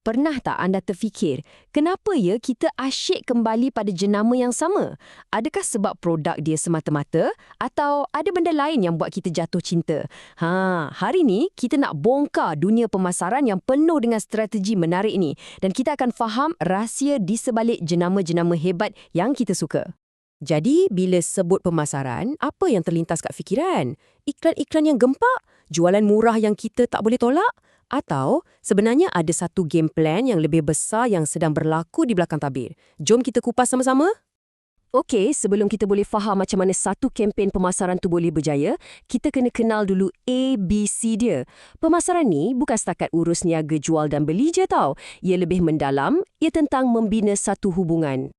Pernah tak anda terfikir, kenapa ya kita asyik kembali pada jenama yang sama? Adakah sebab produk dia semata-mata atau ada benda lain yang buat kita jatuh cinta? Hari ni kita nak bongkar dunia pemasaran yang penuh dengan strategi menarik ni dan kita akan faham rahsia di sebalik jenama-jenama hebat yang kita suka. Jadi, bila sebut pemasaran, apa yang terlintas kat fikiran? Iklan-iklan yang gempak? Jualan murah yang kita tak boleh tolak? Atau sebenarnya ada satu game plan yang lebih besar yang sedang berlaku di belakang tabir? Jom kita kupas sama-sama. Okey, sebelum kita boleh faham macam mana satu kempen pemasaran tu boleh berjaya, kita kena kenal dulu ABC dia. Pemasaran ni bukan setakat urus niaga jual dan beli je tau. Ia lebih mendalam, ia tentang membina satu hubungan.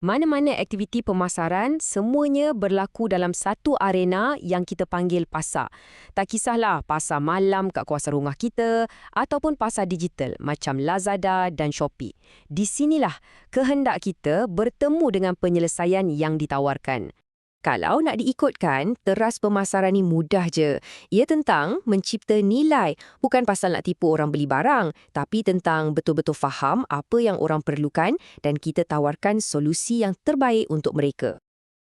Mana-mana aktiviti pemasaran, semuanya berlaku dalam satu arena yang kita panggil pasar. Tak kisahlah pasar malam kat kawasan rumah kita ataupun pasar digital macam Lazada dan Shopee. Di sinilah kehendak kita bertemu dengan penyelesaian yang ditawarkan. Kalau nak diikutkan, teras pemasaran ni mudah je. Ia tentang mencipta nilai, bukan pasal nak tipu orang beli barang, tapi tentang betul-betul faham apa yang orang perlukan dan kita tawarkan solusi yang terbaik untuk mereka.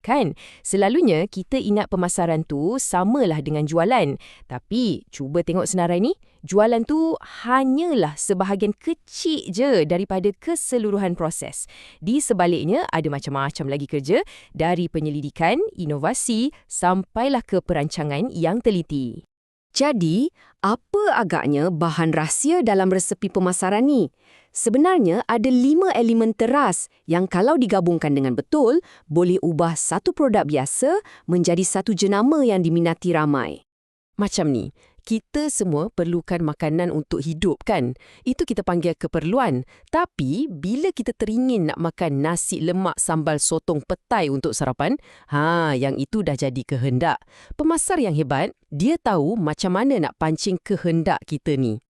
Kan, selalunya kita ingat pemasaran tu samalah dengan jualan. Tapi, cuba tengok senarai ni, jualan tu hanyalah sebahagian kecil je daripada keseluruhan proses. Di sebaliknya, ada macam-macam lagi kerja, dari penyelidikan, inovasi, sampailah ke perancangan yang teliti. Jadi, apa agaknya bahan rahsia dalam resepi pemasaran ni? Sebenarnya ada 5 elemen teras yang kalau digabungkan dengan betul, boleh ubah satu produk biasa menjadi satu jenama yang diminati ramai. Macam ni, kita semua perlukan makanan untuk hidup kan? Itu kita panggil keperluan. Tapi, bila kita teringin nak makan nasi lemak sambal sotong petai untuk sarapan, yang itu dah jadi kehendak. Pemasar yang hebat, dia tahu macam mana nak pancing kehendak kita ni.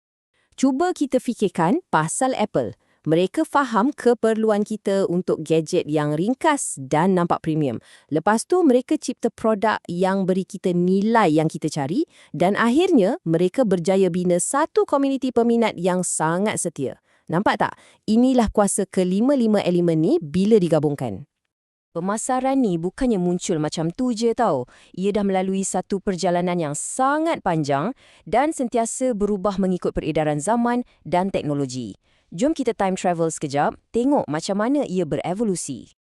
Cuba kita fikirkan pasal Apple. Mereka faham keperluan kita untuk gadget yang ringkas dan nampak premium. Lepas tu mereka cipta produk yang beri kita nilai yang kita cari dan akhirnya mereka berjaya bina satu komuniti peminat yang sangat setia. Nampak tak? Inilah kuasa kelima-lima elemen ni bila digabungkan. Pemasaran ni bukannya muncul macam tu je tau. Ia dah melalui satu perjalanan yang sangat panjang dan sentiasa berubah mengikut peredaran zaman dan teknologi. Jom kita time travel sekejap, tengok macam mana ia berevolusi.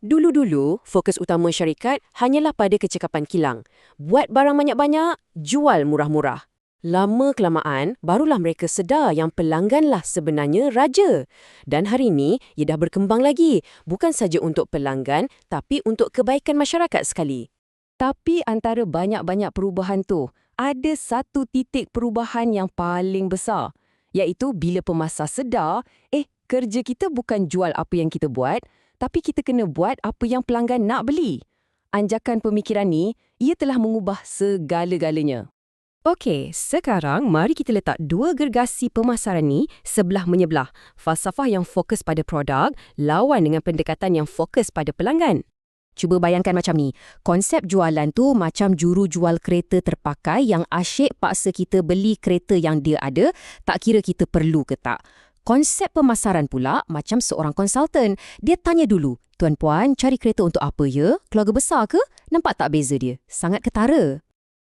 Dulu-dulu, fokus utama syarikat hanyalah pada kecekapan kilang. Buat barang banyak-banyak, jual murah-murah. Lama-kelamaan, barulah mereka sedar yang pelangganlah sebenarnya raja. Dan hari ini, ia dah berkembang lagi. Bukan saja untuk pelanggan, tapi untuk kebaikan masyarakat sekali. Tapi antara banyak-banyak perubahan tu, ada satu titik perubahan yang paling besar. Iaitu bila pemasar sedar, kerja kita bukan jual apa yang kita buat, tapi kita kena buat apa yang pelanggan nak beli. Anjakan pemikiran ni, ia telah mengubah segala-galanya. Okey, sekarang mari kita letak dua gergasi pemasaran ni sebelah menyebelah. Falsafah yang fokus pada produk, lawan dengan pendekatan yang fokus pada pelanggan. Cuba bayangkan macam ni, konsep jualan tu macam juru jual kereta terpakai yang asyik paksa kita beli kereta yang dia ada, tak kira kita perlu ke tak. Konsep pemasaran pula macam seorang konsultan. Dia tanya dulu, "Tuan-puan, cari kereta untuk apa ya? Keluarga besar ke?" Nampak tak beza dia? Sangat ketara.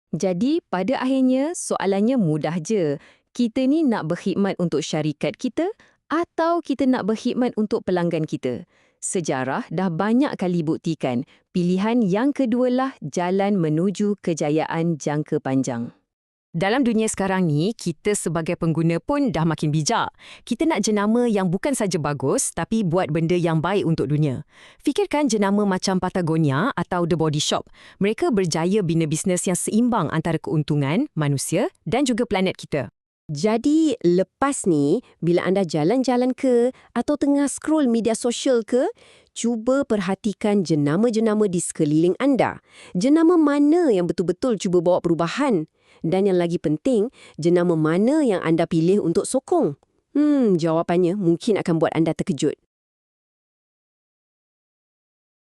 Jadi, pada akhirnya, soalannya mudah je. Kita ni nak berkhidmat untuk syarikat kita atau kita nak berkhidmat untuk pelanggan kita? Sejarah dah banyak kali buktikan, pilihan yang kedualah jalan menuju kejayaan jangka panjang. Dalam dunia sekarang ni, kita sebagai pengguna pun dah makin bijak. Kita nak jenama yang bukan saja bagus, tapi buat benda yang baik untuk dunia. Fikirkan jenama macam Patagonia atau The Body Shop. Mereka berjaya bina bisnes yang seimbang antara keuntungan, manusia dan juga planet kita. Jadi, lepas ni, bila anda jalan-jalan ke atau tengah scroll media sosial ke, cuba perhatikan jenama-jenama di sekeliling anda. Jenama mana yang betul-betul cuba bawa perubahan? Dan yang lagi penting, jenama mana yang anda pilih untuk sokong? Jawapannya mungkin akan buat anda terkejut.